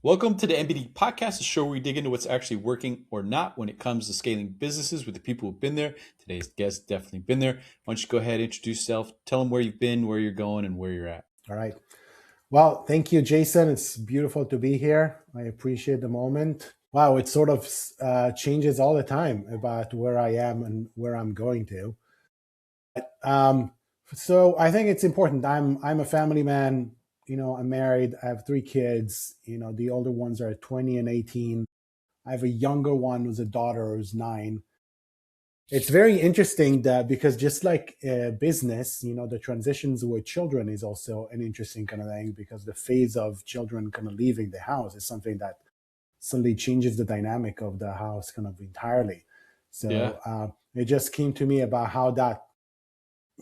Welcome to the MBD podcast, the show where we dig into what's actually working or not when it comes to scaling businesses with the people who've been there. Today's guest definitely been there. Why don't you go ahead, introduce yourself, tell them where you've been, where you're going, and where you're at. All right. Well, thank you, Jason. It's beautiful to be here. I appreciate the moment. Wow, it sort of changes all the time about where I am and where I'm going to. Um, so I think it's important. I'm a family man. I'm married. I have three kids. The older ones are 20 and 18. I have a younger one who's a daughter who's 9. It's very interesting that because just like business, the transitions with children is also an interesting kind of thing because the phase of children kind of leaving the house is something that suddenly changes the dynamic of the house kind of entirely. Yeah. So it just came to me about how that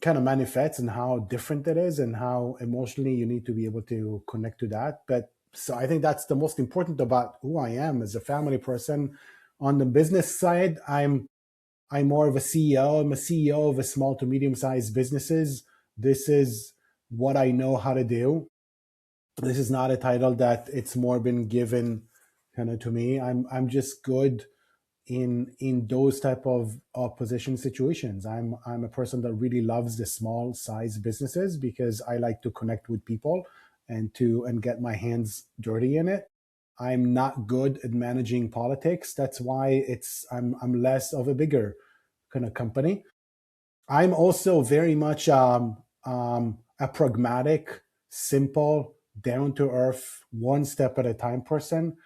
kind of manifests and how different it is and how emotionally you need to be able to connect to that. But so I think that's the most important about who I am as a family person. On the business side, I'm more of a CEO. I'm a CEO of a small to medium sized businesses. This is what I know how to do. This is not a title that it's more been given kind of to me. I'm just good in those type of position situations. I'm a person that really loves the small size businesses because I like to connect with people and get my hands dirty in it. I'm not good at managing politics. That's why I'm less of a bigger kind of company. I'm also very much a pragmatic, simple, down to earth, one step at a time person.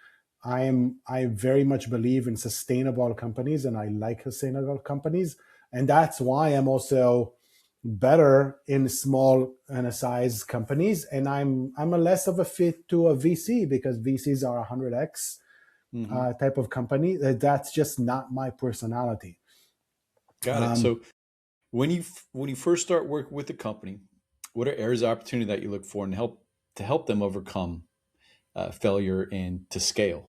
I very much believe in sustainable companies, and I like sustainable companies, and that's why I'm also better in small and a size companies. And I'm a less of a fit to a VC because VCs are 100x Mm-hmm. type of company. That's just not my personality. Got it. Um, So when you first start working with the company, what are areas of opportunity that you look for and help them overcome failure and to scale?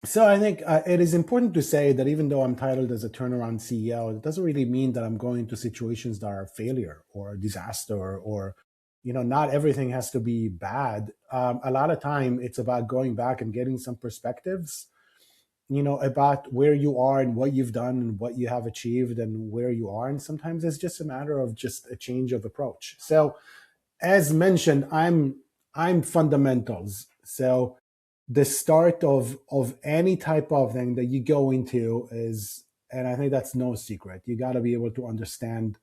So I think it is important to say that even though I'm titled as a turnaround CEO, it doesn't really mean that I'm going to situations that are failure or disaster or, not everything has to be bad. A lot of time it's about going back and getting some perspectives, about where you are and what you've done and what you have achieved and where you are. And sometimes it's just a matter of just a change of approach. So as mentioned, I'm fundamentals. So the start of any type of thing that you go into is, and I think that's no secret, you got to be able to understand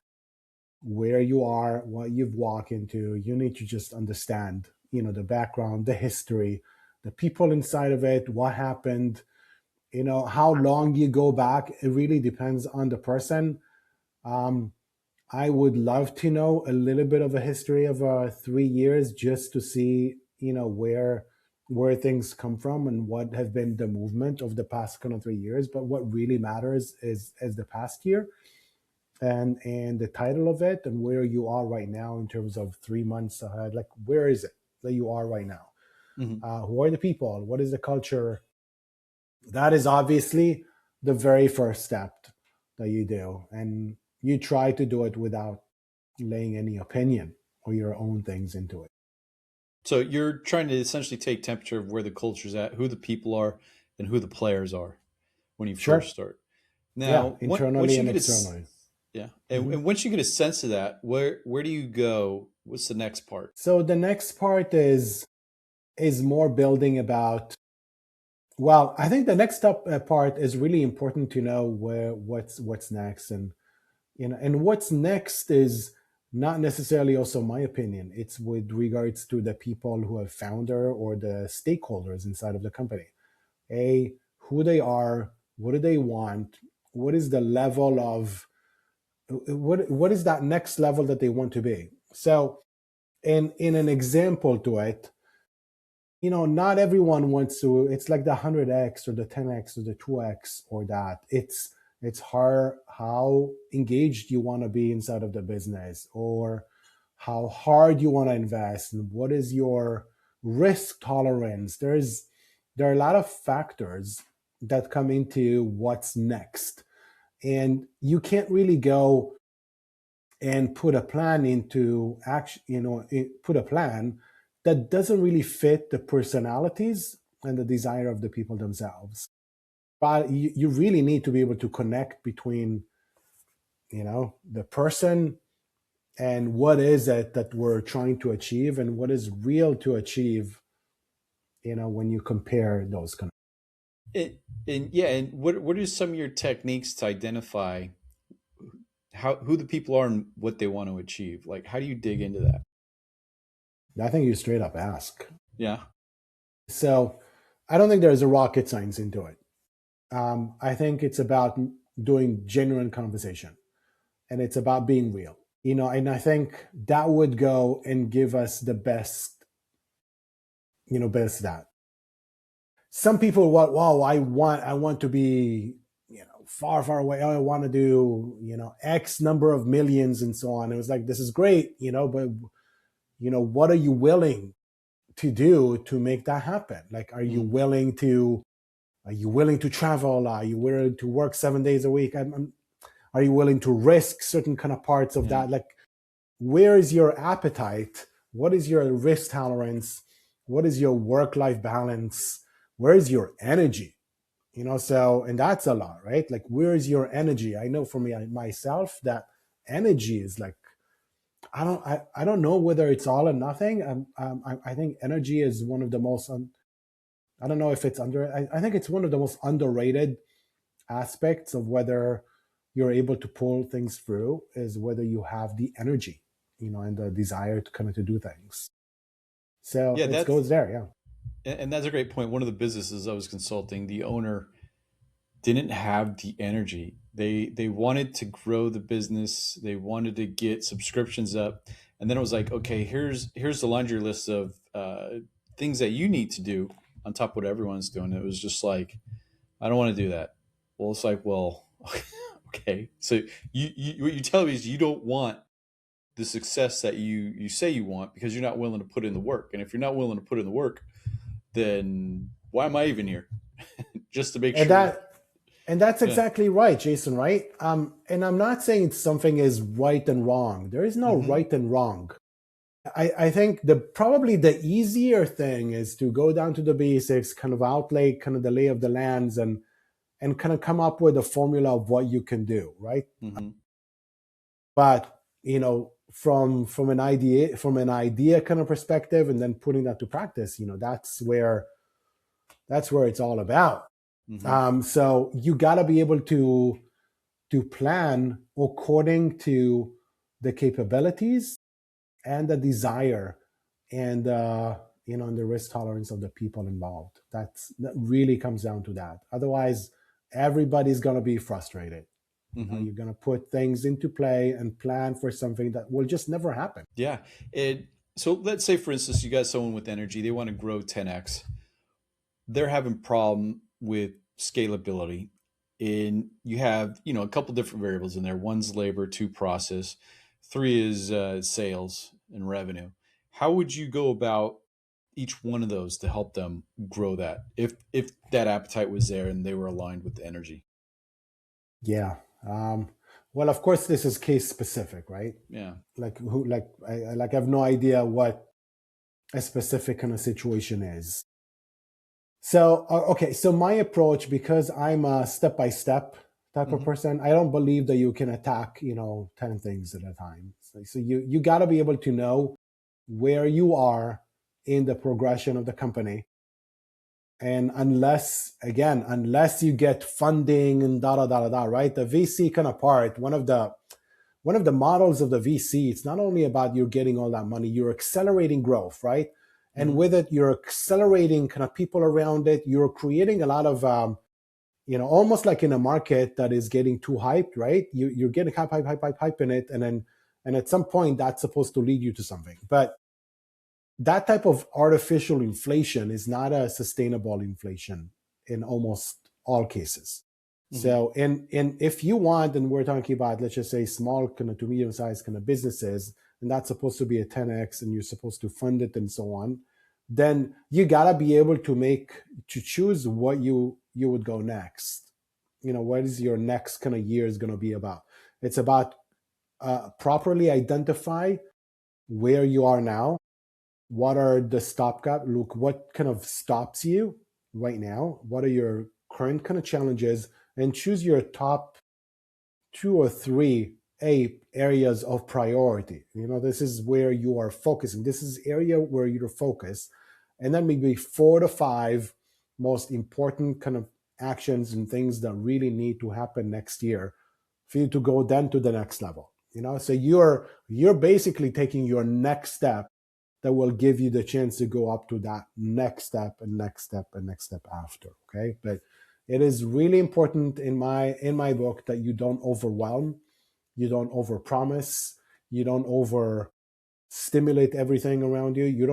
where you are, what you've walked into. You need to just understand, the background, the history, the people inside of it, what happened, how long you go back. It really depends on the person. um, I would love to know a little bit of a history of 3 years just to see, where things come from and what have been the movement of the past kind of 3 years. But what really matters is the past year and the title of it and where you are right now in terms of 3 months ahead. Like, where is it that you are right now? Mm-hmm. Who are the people? What is the culture? That is obviously the very first step that you do. And you try to do it without laying any opinion or your own things into it. So you're trying to essentially take temperature of where the culture's at, who the people are, and who the players are when you first Sure. start. Yeah, Now, once internally you and get externally. yeah, Mhm. and once you get a sense of that, where do you go? What's the next part? So the next part is more building about. Well, I think the next step part is really important to know what's next, and what's next is not necessarily also my opinion. It's with regards to the people who have founder or the stakeholders inside of the company. Who they are, what do they want, what is the level of what is that next level that they want to be. So in an example to it, not everyone wants to. It's like the 100x or the 10x or the 2x or that. It's hard how engaged you want to be inside of the business or how hard you want to invest and what is your risk tolerance. There are a lot of factors that come into what's next, and you can't really go and put a plan into action, put a plan that doesn't really fit the personalities and the desire of the people themselves. But you really need to be able to connect between, the person and what is it that we're trying to achieve and what is real to achieve, when you compare those kind of. And what are some of your techniques to identify who the people are and what they want to achieve? Like, how do you dig into that? I think you straight up ask. Yeah. So I don't think there's a rocket science into it. I think it's about doing genuine conversation, and it's about being real. And I think that would go and give us the best, best that. Some people want, wow, I want to be, far, far away. Oh, I want to do, X number of millions and so on. It was like, this is great, but what are you willing to do to make that happen? Like, are you willing to travel? Are you willing to work 7 days a week? Are you willing to risk certain kind of parts of that? Like, where is your appetite? What is your risk tolerance? What is your work-life balance? Where is your energy? So, and that's a lot, right? Like, where is your energy? I know for me, myself, that energy is like, I don't know whether it's all or nothing. I think energy is one of the most, I don't know if it's I think it's one of the most underrated aspects of whether you're able to pull things through, is whether you have the energy, and the desire to kind of to do things. So Yeah, it that's goes there. Yeah. and that's a great point. One of the businesses I was consulting, the owner didn't have the energy. They wanted to grow the business. They wanted to get subscriptions up, and then it was like, okay, here's the laundry list of things that you need to do on top of what everyone's doing. It was just like, I don't want to do that. Well, it's like, well, okay. So what you tell me is you don't want the success that you say you want because you're not willing to put in the work. And if you're not willing to put in the work, then why am I even here? Just to make And sure. that and that's Yeah. exactly right, Jason, right? And I'm not saying something is right and wrong. There is no Mm-hmm. right and wrong. I think probably the easier thing is to go down to the basics, kind of outlay kind of the lay of the lands, and kind of come up with a formula of what you can do, right? Mm-hmm. But from an idea kind of perspective, and then putting that to practice, that's where it's all about. Mm-hmm. So you got to be able to plan according to the capabilities and the desire, and and the risk tolerance of the people involved. That really comes down to that. Otherwise, everybody's going to be frustrated. Mm-hmm. You're going to put things into play and plan for something that will just never happen. Yeah. So let's say, for instance, you got someone with energy, they want to grow 10x. They're having problem with scalability. And you have, a couple different variables in there. One's labor, two process, three is sales and revenue. How would you go about each one of those to help them grow that if that appetite was there and they were aligned with the energy? Yeah. Well, of course, this is case specific, right? Yeah. Like who, like I have no idea what a specific kind of situation is. So, okay, so my approach, because I'm a step by step type of Mm-hmm. person, I don't believe that you can attack, 10 things at a time. So you got to be able to know where you are in the progression of the company. And unless you get funding and da, right? The VC kind of part, one of the models of the VC, it's not only about you getting all that money, you're accelerating growth, right? And Mm-hmm. with it, you're accelerating kind of people around it. You're creating a lot of, almost like in a market that is getting too hyped, right? You're getting hype in it. And at some point, that's supposed to lead you to something. But that type of artificial inflation is not a sustainable inflation in almost all cases. Mm-hmm. So, and if you want, and we're talking about, let's just say, small kind of to medium sized kind of businesses, and that's supposed to be a 10x, and you're supposed to fund it and so on, then you gotta be able to choose what you would go next. What is your next kind of year is going to be about? It's about properly identify where you are now, what are the stopgap? Look, what kind of stops you right now? What are your current kind of challenges? And choose your top 2 or 3 areas of priority. This is where you are focusing. This is area where you're focused. And then maybe 4 to 5 most important kind of actions and things that really need to happen next year for you to go then to the next level. So you're basically taking your next step that will give you the chance to go up to that next step and next step and next step after. Okay. But it is really important in my book that you don't overwhelm, you don't overpromise, you don't over stimulate everything around you, you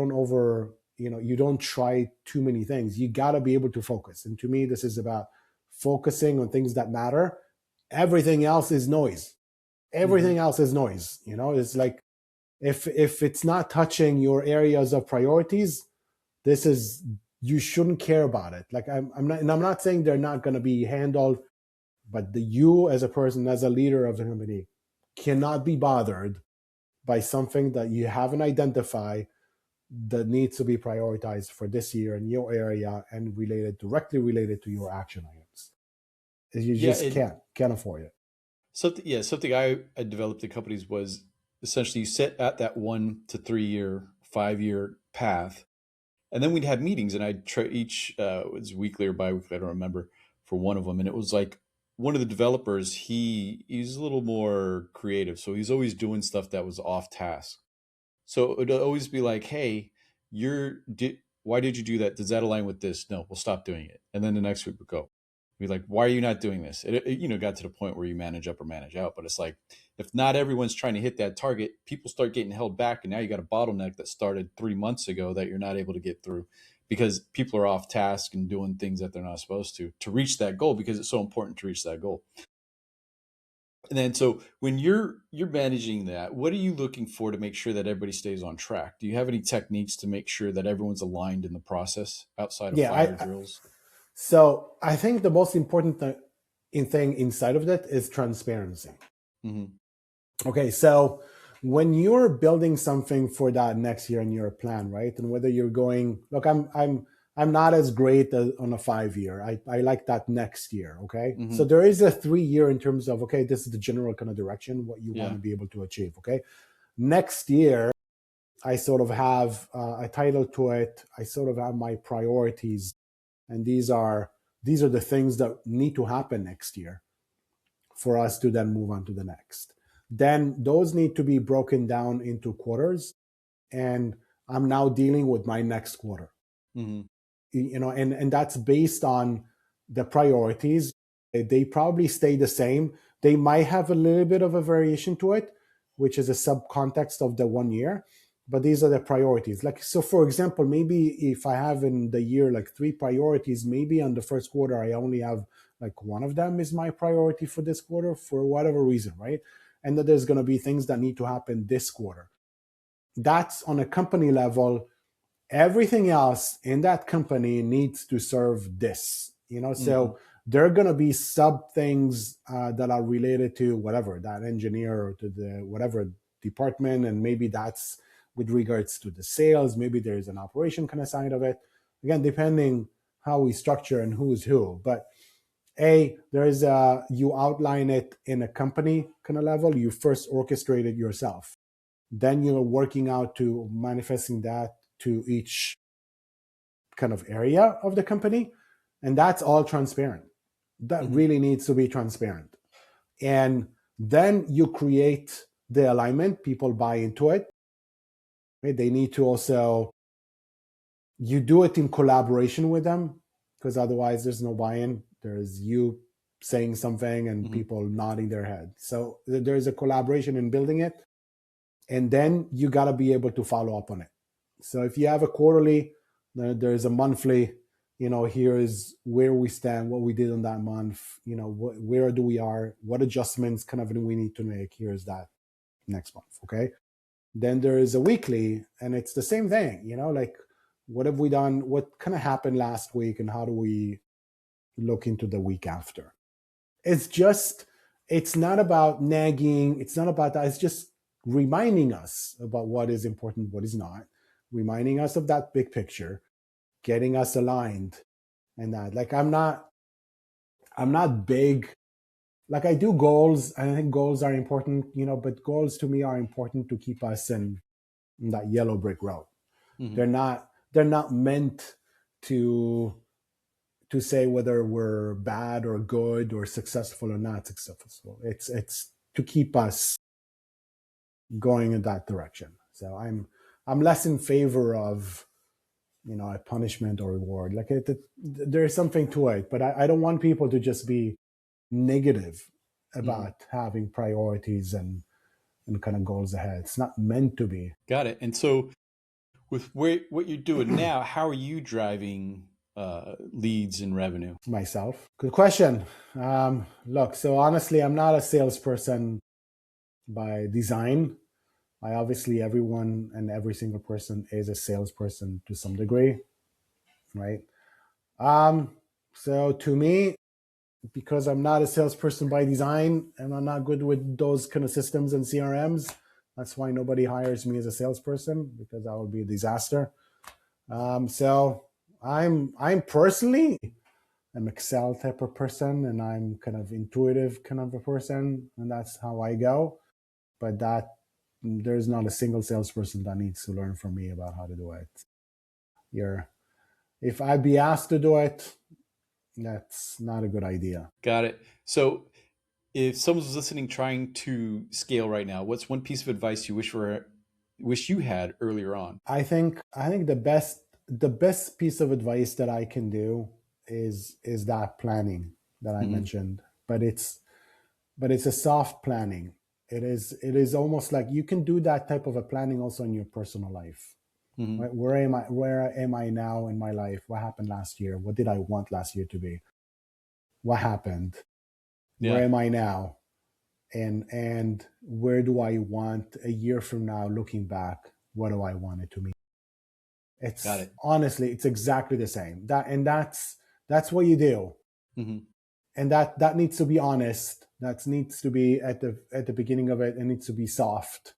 don't try too many things. You got to be able to focus. And to me, this is about focusing on things that matter. Everything else is noise. Everything else is noise. It's like if it's not touching your areas of priorities, you shouldn't care about it. Like I'm not saying they're not going to be handled, but you as a person, as a leader of the company, cannot be bothered by something that you haven't identified that needs to be prioritized for this year in your area and directly related to your action items. You just can't afford it. Something I developed in companies was essentially you set at that 1 to 3 year, 5 year path. And then we'd have meetings, and I'd try each it was weekly or biweekly, I don't remember, for one of them. And it was like one of the developers, he's a little more creative, so he's always doing stuff that was off task. So it'd always be like, "Hey, why did you do that? Does that align with this? No, we'll stop doing it." And then the next week would go, be like, "Why are you not doing this?" It got to the point where you manage up or manage out. But it's like, if not everyone's trying to hit that target, people start getting held back, and now you got a bottleneck that started 3 months ago that you're not able to get through because people are off task and doing things that they're not supposed to reach that goal, because it's so important to reach that goal. And then, so when you're managing that, what are you looking for to make sure that everybody stays on track? Do you have any techniques to make sure that everyone's aligned in the process outside of fire drills? So I think the most important thing inside of that is transparency. Okay, so when you're building something for that next year in your plan, right? And whether you're going, look, I'm not as great on a 5 year. I like that next year. Okay. So there is a 3 year in terms of, okay, this is the general kind of direction, what you want to be able to achieve. Okay. Next year, I sort of have a title to it. I sort of have my priorities. And these are the things that need to happen next year for us to then move on to the next. Then those need to be broken down into quarters. And I'm now dealing with my next quarter. And that's based on the priorities. They probably stay the same. They might have a little bit of a variation to it, which is a subcontext of the 1 year. But these are the priorities. Like, so for example, maybe if I have in the year like 3 priorities, maybe on the first quarter, I only have like one of them is my priority for this quarter for whatever reason, right? And that there's going to be things that need to happen this quarter. That's on a company level. Everything else in that company needs to serve this, so there are going to be sub things that are related to whatever, that engineer or to the whatever department. And maybe that's with regards to the sales. Maybe there's an operation kind of side of it. Again, depending how we structure and who is who. But you outline it in a company kind of level. You first orchestrate it yourself. Then you're working out to manifesting that to each kind of area of the company. And that's all transparent. That really needs to be transparent. And then you create the alignment. People buy into it. Right? They need to also, you do it in collaboration with them, because otherwise there's no buy-in. There's you saying something and people nodding their head. So there's a collaboration in building it. And then you got to be able to follow up on it. So if you have a quarterly, there's a monthly, here is where we stand, what we did on that month, where do we are, what adjustments kind of do we need to make, here's that next month, okay? Then there is a weekly, and it's the same thing, like what have we done, what kind of happened last week, and how do we look into the week after? It's not about nagging, it's not about that, it's just reminding us about what is important, what is not. reminding us of that big picture, getting us aligned, and that. Like I'm not big. Like I do goals, and I think goals are important, but goals to me are important to keep us in that yellow brick road. Mm-hmm. They're not meant to say whether we're bad or good or successful or not successful. It's to keep us going in that direction. So I'm less in favor of a punishment or reward. Like there's something to it, but I don't want people to just be negative Mm-hmm. about having priorities and kind of goals ahead. It's not meant to be. Got it. And so, with what you're doing now, how are you driving leads and revenue? Myself. Good question. Look, so honestly, I'm not a salesperson by design. I obviously, everyone and every single person is a salesperson to some degree, right? Um, so to me, because I'm not a salesperson by design and I'm not good with those kind of systems and CRMs, that's why nobody hires me as a salesperson, because that would be a disaster. So I'm personally an Excel type of person, and I'm kind of intuitive kind of a person, and that's how I go. But there's not a single salesperson that needs to learn from me about how to do it. You're If I be asked to do it, that's not a good idea. Got it. So, if someone's listening trying to scale right now, what's one piece of advice you wish you had earlier on? I think the best piece of advice that I can do is that planning that I Mm-hmm. mentioned. But it's a soft planning. It is almost like you can do that type of a planning also in your personal life. Mm-hmm. Right? Where am I now in my life? What happened last year? What did I want last year to be? What happened? Where Yeah. am I now? And where do I want a year from now, looking back, what do I want it to be? Got It's it. honestly, it's exactly the same. That's what you do. Mm-hmm. And that needs to be honest. That needs to be at the beginning of it. It needs to be soft.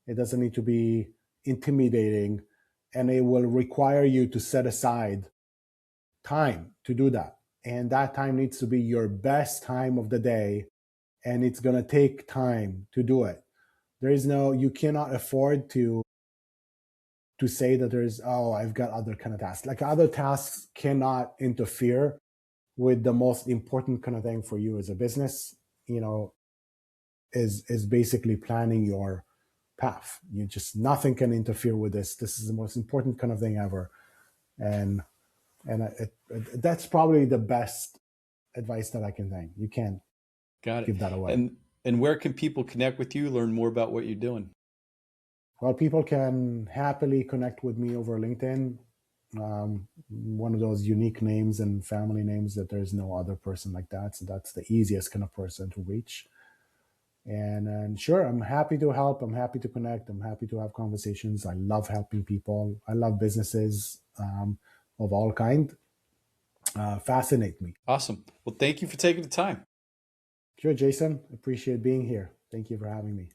It doesn't need to be intimidating. And it will require you to set aside time to do that. And that time needs to be your best time of the day. And it's going to take time to do it. You cannot afford to say that I've got other kind of tasks. Like other tasks cannot interfere with the most important kind of thing for you as a business, you know, is basically planning your path. You just Nothing can interfere with this. This is the most important kind of thing ever. And that's probably the best advice that I can think. You can't Got it. give that away. And where can people connect with you, learn more about what you're doing? Well, people can happily connect with me over LinkedIn. One of those unique names and family names that there's no other person like that. So that's the easiest kind of person to reach. And sure, I'm happy to help. I'm happy to connect. I'm happy to have conversations. I love helping people. I love businesses of all kind. Fascinate me. Awesome. Well, thank you for taking the time. Sure, Jason. Appreciate being here. Thank you for having me.